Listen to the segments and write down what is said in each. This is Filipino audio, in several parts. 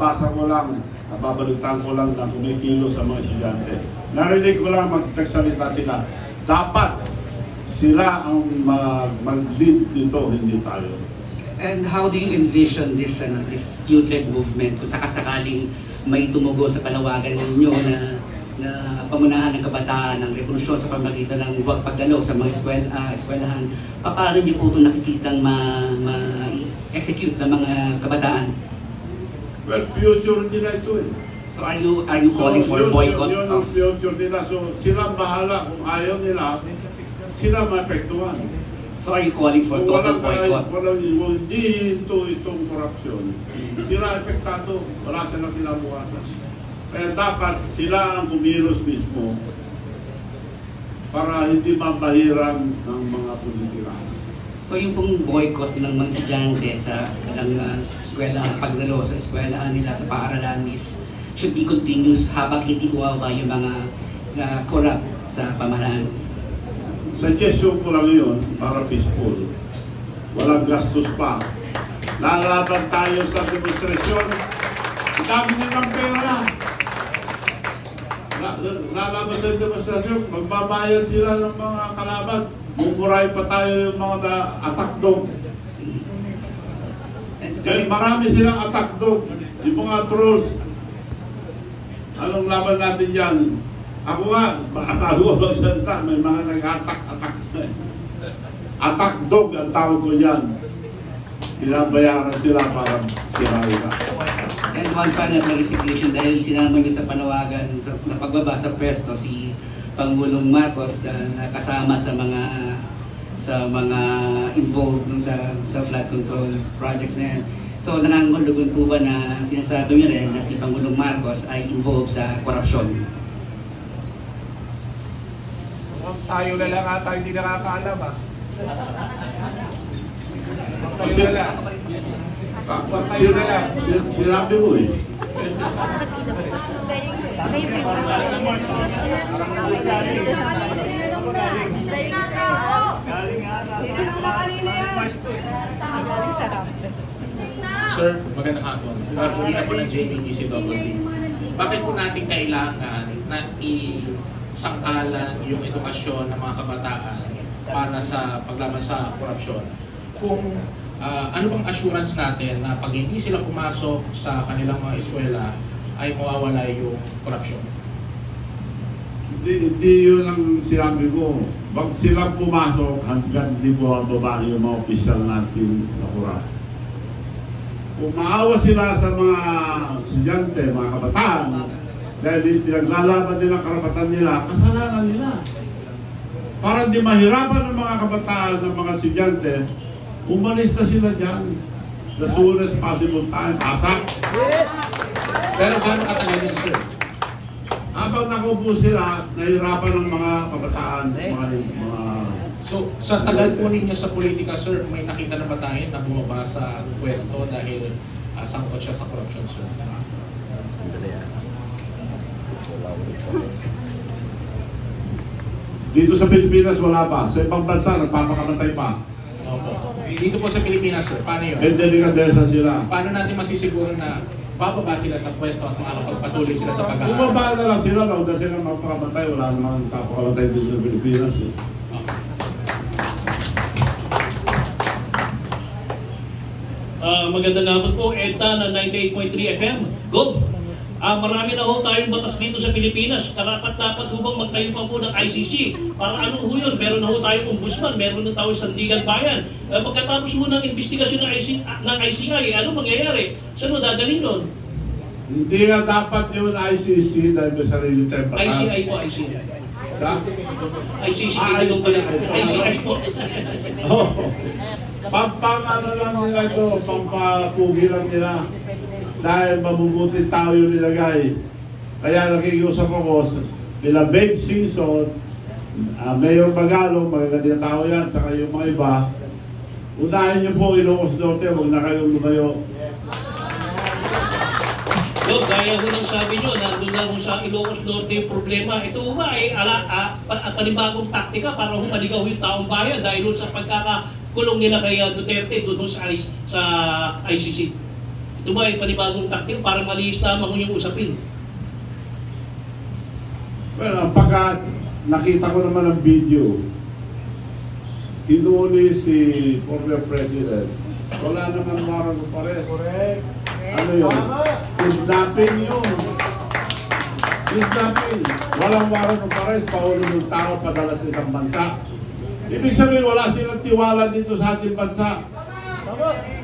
nababasa ko lang, nababalitaan ko lang na kumikilo sa mga estudyante. Narinig ko lang magsalita sila. Dapat sila ang mag-lead dito, hindi tayo. And how do you envision this this youth-led movement kung sakasakaling may tumugo sa panawagan ninyo na pamunahan ng kabataan ng revolusyon sa pamamagitan ng huwag pagdalo sa mga eskwelahan, paano niyo po ito nakikitang ma-execute ng mga kabataan? Well, future nila ito eh. So are you calling for boycott yun ang future nila. So sila bahala kung ayaw nila, sila maapektuhan. So are you calling for total boycott? Hindi itong korupsyon. Sila apektado, wala silang kinabukasan. Kaya dapat sila ang kumilos mismo para hindi mabahiran ng mga politika. So yung pong boycott ng mga estudyante sa eskwelahan, sa pagdalo sa eskwelahan nila, sa paaralan should be continuous habang hindi kuwawa yung mga corrupt sa pamahalaan. Suggestion ko lang yun para peaceful. Walang gastos pa. Lalaban tayo sa demonstrasyon. Dami nilang pera. Lalaban sa demonstrasyon. Magbabayad sila ng mga kalaban. Mumurahin pa tayo yung mga attack dog. Dahil marami silang attack dog. Yung mga trolls. Anong laban natin dyan? Ako nga, bago magsalita, may mga nag-attack. Attack dog ang tawag ko dyan. Pinabayaran sila para sirain ka. And one final clarification, dahil sinama niyo sa panawagan na pagbaba sa pwesto si Pangulong Marcos na kasama sa mga involved sa flood control projects na yan. So nangangahulugan po ba na sinasabi niyo rin na si Pangulong Marcos ay involved sa korupsyon? Tayo na lang ata hindi nakakaalam ah. Tayo na lang. Tayo na lang. Sinabi mo eh. Sir, magandang hapon. Hindi ako ng JBDCWD. Bakit po natin kailangan na isangkalan yung edukasyon ng mga kabataan para sa paglaban sa korupsyon? Kung ano bang assurance natin na pag hindi sila pumasok sa kanilang mga eskwela ay mawawala yung korupsyon? Hindi yun ang sinabi ko. Wag silang pumasok hanggang di bumababa yung mga opisyal natin na korap. Kung maawa sila sa mga estudyante, mga kabataan, dahil pinaglalaban din ang karapatan nila, kasalanan nila. Para hindi mahirapan ng mga kabataan ng mga estudyante, umalis na sila dyan. The soonest possible time. Asak! Pero gaano katagal yun, sir? Habang nakaupo sila, nahirapan ng mga kabataan, mga So, sa tagal po ninyo sa politika, sir, may nakita na ba tayo na bumaba sa pwesto dahil sangkot siya sa corruption, sir? Dito sa Pilipinas wala pa. Sa ibang bansa, nagpapakamatay pa. Opo. Dito po sa Pilipinas, sir, paano yun? May delikadesa sila. Paano natin masisiguro na bababa sila sa pwesto at makakapagpatuloy sila sa pag-aaral? Bumaba na lang sila, huwag na sila magpakamatay. Wala namang kapakamatay dito sa Pilipinas. Eh. Magandang hapon po, ETA na 98.3 FM. Gob! Marami na ho tayong batas dito sa Pilipinas. Dapat ho bang magtayo pa po ng ICC? Para ano ho yun? Meron na ho tayong ombudsman, meron na tayong sandigan bayan. Pagkatapos mo ng investigasyon ng ICI, ano mangyayari? Saan mo dadalhin nun? Hindi nga dapat yung ICC dahil may sarili tayong batas. ICI po, ICI. ICC, ICI po. Oh. Pampang-ano lang nila ito, pampapugi lang nila. Dahil mabubuting tao yung nilagay. Kaya nakikiusap ako, nila Babe Singson, Mayor Magalong, magagandang tao yan, saka yung mga iba, unahin niyo po Ilocos Norte, huwag na kayong lumayo. Yo, gaya ho ng sabi nyo, nandun na ho sa Ilocos Norte yung problema. Ito ba ay panibagong taktika para ho maligaw yung taong bayan dahil ho sa pagkakakulong nila kay Duterte doon ho sa ICC. Ito ito ba ay panibagong taktil para maliis lamang yung usapin? Well, pagka nakita ko naman ang video, inuli si former president, wala naman warrant of arrest. Correct. Ano yun? Kidnapping yun. Kidnapping. Walang warrant of arrest, paulong ng tao padala sa isang bansa. Ibig sabihin, wala silang tiwala dito sa ating bansa. Tama.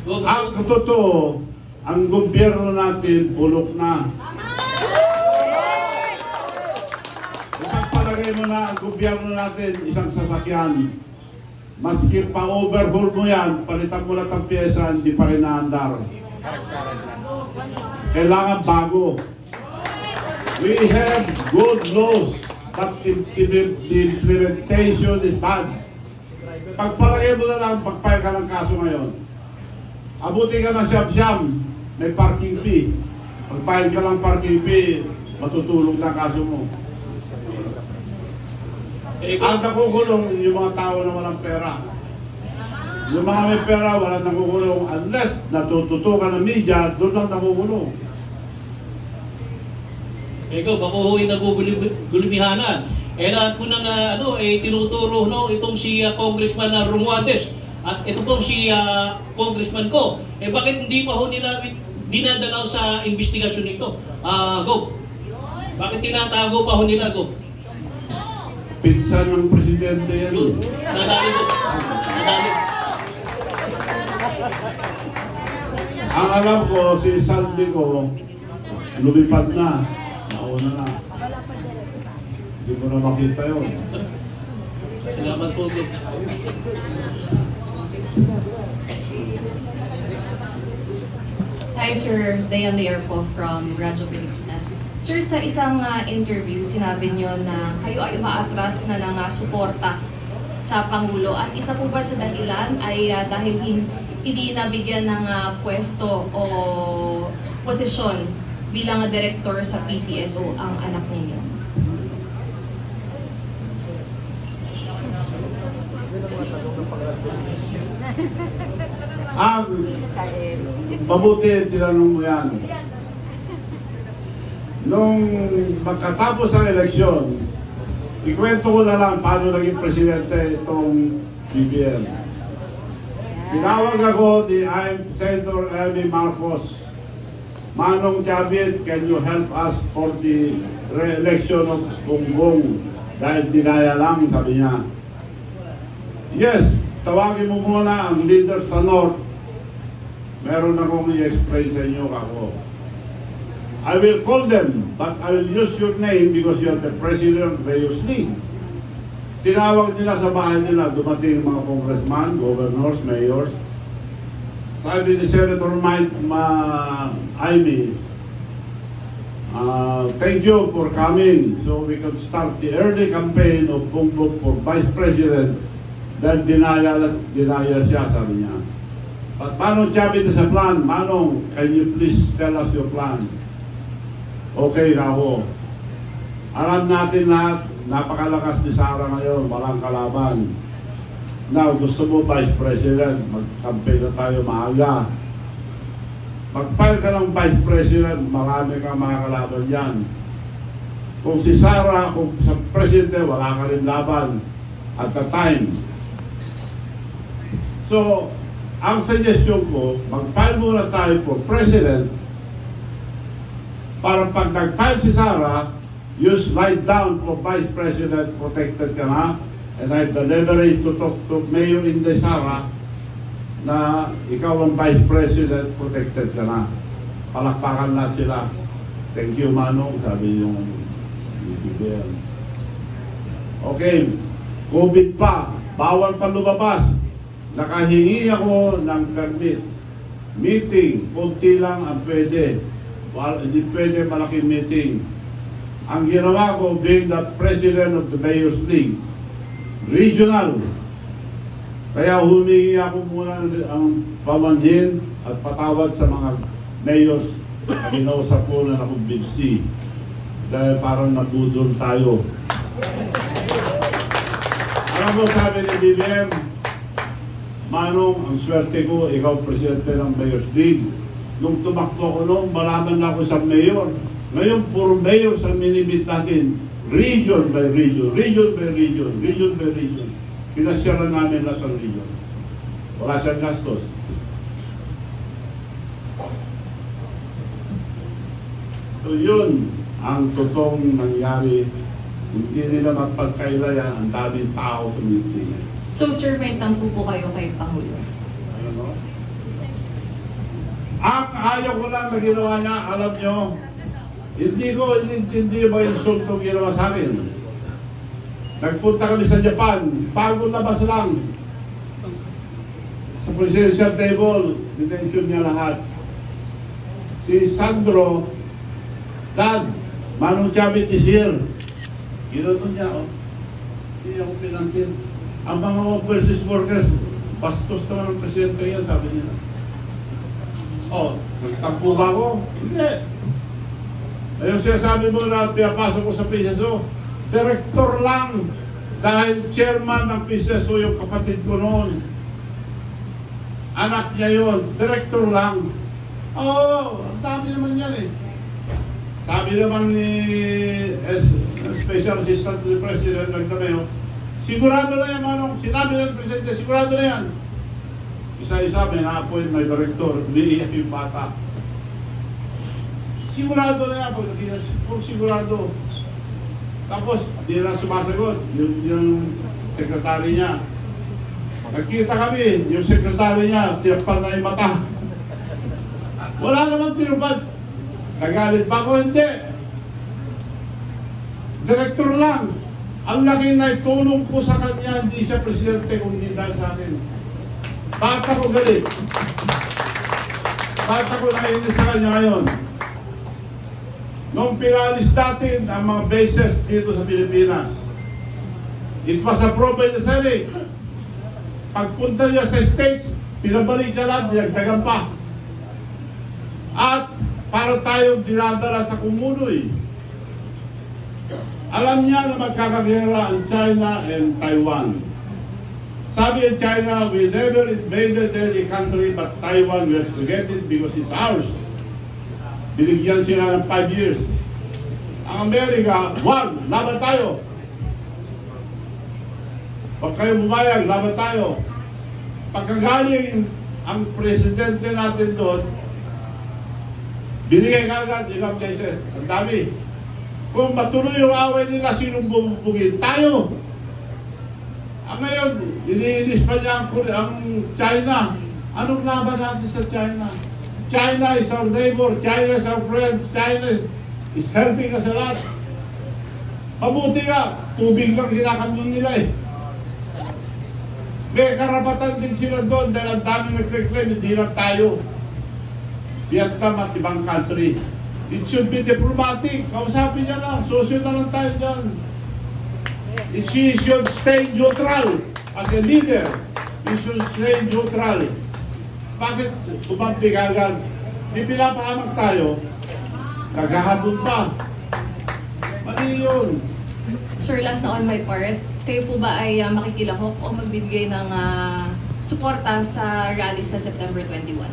Gob, Ang totoo, ang gobyerno natin bulok na. Ipagpalagay mo na ang gobyerno natin isang sasakyan. Maski pa-overhaul mo yan, palitan mo lang ang pyesa, hindi pa rin naandar. Kailangan bago. We have good laws, but the implementation is bad. Pagpalagay mo na lang, pagpahal ka ng kaso ngayon. Abuti ka ng siyam-siyam, may parking fee. Pagpahal ka ng parking fee, matutulog na kaso mo. Ang nakukulong yung mga tao na walang pera. Yung mga may pera, walang nakukulong. Unless natututukan ng media, doon lang nakukulong. ikaw, baka ho'y nagugulubihanan. Lahat po nang tinuturo itong si Congressman Romualdez at ito pong si Congressman ko. Bakit hindi pa ho nila dinadalaw sa investigasyon nito? Gob, bakit tinatago pa ho nila, Gob? Pinsan ng presidente yan. Yun, nadali ko. Nadali. Ang alam ko, si Saldi ko, lumipad na. Nauna na. Hindi mo na makita yun. Salamat po, Gob. Hi Sir, Dayan Lear po from Radyo Pilipinas. Sir, sa isang interview, sinabi niyo na kayo ay umaatras na ng suporta sa Pangulo. At isa po ba sa dahilan ay dahil hindi nabigyan ng pwesto o posisyon bilang director sa PCSO ang anak ninyo? Ang mabuti, tinanong mo yan. Nung magkatapos ng eleksyon, ikwento ko na lang paano naging presidente itong BBM. Tinawag ako ni Senator Amy Marcos. Manong Chavit, can you help us for the re-election of Bongbong? Dahil dinaya lang, sabi niya. Yes, tawagin mo muna ang leader sa North. Meron akong i-explain sa inyo ako. I will call them, but I will use your name because you are the president of Bayos League. Tinawag nila sa bahay nila, dumating mga congressman, governors, mayors. Sabi ni Senator Mike Amy, thank you for coming so we can start the early campaign of Bongbong for Vice President. Dahil dinaya siya, sabi niya. But Manong Chavit sa plan, Manong, can you please tell us your plan? Okay, ako. Alam natin lahat, napakalakas ni Sara ngayon, walang kalaban. Now, gusto mo Vice President, mag-campaign na tayo maaga. Mag-file ka ng Vice President, marami kang makakalaban yan. Kung si Sara, kung sa Presidente, wala ka rin laban at the time. So, ang suggestion ko, mag-file muna tayo for President para pag nag-file si Sara, you slide down for Vice President, protected ka na, and I have the leverage to talk to Mayor Inday Sara na ikaw ang Vice President, protected ka na. Palakpakan lahat sila. Thank you, Manong, sabi yung BBM. Okay, COVID pa, bawal pa lumabas. Nakahingi ako ng permit. Meeting, konti lang ang pwede. Hindi pwede malaking meeting. Ang ginawa ko, being the president of the Mayors League, regional. Kaya humingi ako muna ang pamanhin at patawad sa mga mayors na ginausap ko na nakumbinsi. Dahil parang nabudol tayo. Alam mo, sabi ni BBM, Manong, ang swerte ko, ikaw presidente ng Mayor's League. Nung tumakbo ko noon, malaman na ako sa mayor. Ngayon, puro mayor sa minimit natin. Region by region, region by region, region by region. Pinasyara namin lahat ng region. Wala siyang gastos. So yun ang totoong nangyari. Hindi nila mapagkailayan ang daming tao sa meeting. So sir, may tampo po kayo kay Pangulo. Ano? Ang ayaw ko lang na ginawa niya, alam nyo, hindi ko inintindi ba yung insulto ginawa sa akin. Nagpunta kami sa Japan, bagong labas lang. Sa presidential table, dinention niya lahat. Si Sandro, Dad, Manong Chavit is here. Ginawa niya, oh. Hindi ako pinansin. Ang mga overseas workers, bastos naman ang presidente yan, sabi niya. Oh, nagtampo ba ako? Hindi. Ayun sinasabi mo na pinapasok ko sa PCSO, director lang. Dahil chairman ng PCSO yung kapatid ko noon. Anak niya yun, director lang. Oo, ang dami naman yan eh. Sabi naman ni Special Assistant to the President nagsabi, sigurado na yan, Manong. Sinabi ng Presidente, sigurado na yan. Isa-isa may na-appoint na director, umiiyak yung bata. Sigurado na yan, pag sigurado. Tapos, di na sumasagot, yung sekretary niya. Nagkita kami, yung sekretary niya, tiyapal na yung mata. Wala naman tinupad. Nagalit ba ako? Hindi. Direktor lang. Ang laki na itulong ko sa kanya, hindi siya presidente kung hindi dahil sa akin. Bakit ako galit? Bakit ako nainis sa kanya ngayon? Nung pinalis natin ang mga bases dito sa Pilipinas, it was approved by the Senate. Pagpunta niya sa States, pinabalik niya lahat, dinagdagan pa. At para tayong dinadala sa kumunoy. Alam niya na magkakagera ang China and Taiwan. Sabi ng China, we never invaded any country but Taiwan, we have to get it because it's ours. Binigyan sila ng 5 years. Ang Amerika, 1, laban tayo. Pag kayo bumayag, laban tayo. Pagkagaling ang presidente natin doon, binigay kagad ilang beses. Ang dami. Kung matuloy yung away nila, sinong bubugin? Tayo. Ngayon, iniinis pa niya ang China. Anong laban natin sa China? China is our neighbor, China is our friend, China is helping us a lot. Mabuti nga, tubig lang kinakamyon nila eh. May karapatan din sila doon dahil ang dami nag-reclaim, hindi lang tayo. Vietnam at ibang country. It should be diplomatic. Kausapin niya lang, sosyo na lang tayo dyan. She should stay neutral as a leader. She should stay neutral. Bakit umampi agad? May pinapahamak tayo, naghahabol pa. Mali yun. Sir, last na on my part, kayo po ba ay makikilahok o magbibigay ng suporta sa rally sa September 21?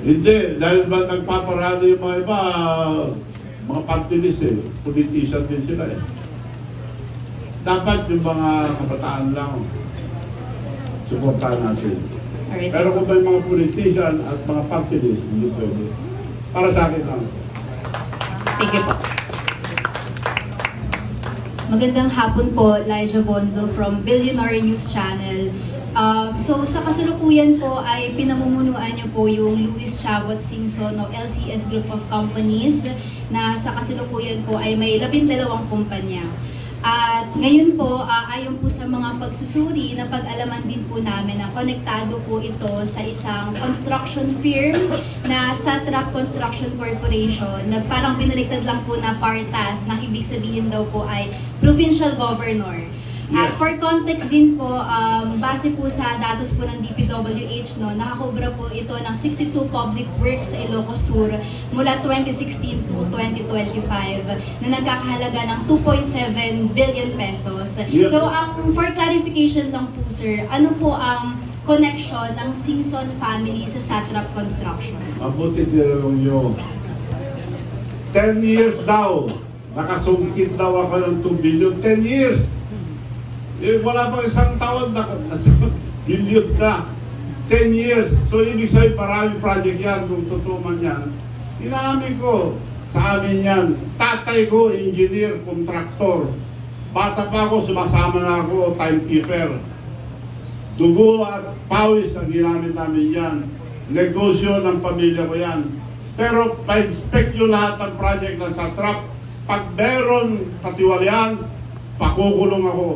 Hindi, dahil ba nagpaparali yung mga iba, mga party list eh, politician din sila eh. Dapat yung mga kabataan lang, supportahan natin. Alright. Pero kung may mga politician at mga party list, hindi pwede. Para sa akin lang. Thank you po. Magandang hapon po, Liza Bonzo from Billionaire News Channel. So sa kasalukuyan po ay pinamumunuan niyo po yung Louis Chavot Singson o LCS Group of Companies na sa kasalukuyan po ay may 12 kumpanya. At ngayon po, ayon po sa mga pagsusuri, napag-alaman din po namin na konektado po ito sa isang construction firm na Satrap Construction Corporation na parang binaliktad lang po na partas, nang ibig sabihin daw po ay provincial governor. At for context din po, base po sa datos po ng DPWH, no, nakakobra po ito ng 62 public works sa Ilocos Sur mula 2016 to 2025 na nagkakahalaga ng 2.7 billion pesos. Yeah. So, for clarification lang po sir, ano po ang connection ng Singson family sa Satrap Construction? Mabuti tinanong nyo. 10 years daw. Nakasungkit daw ako ng 2 billion. 10 years. Eh, wala pang isang taon na billion na. 10 years. So, ibig sabihin, maraming project yan. Kung totoo man yan. Inamin ko. Sa amin yan. Tatay ko, engineer, kontraktor. Bata pa ako, sumasama na ako, timekeeper. Dugo at pawis ang ginamit namin yan. Negosyo ng pamilya ko yan. Pero pa-inspect nyo lahat ng project ng Satrap. Pag meron katiwalian, pakukulong ako.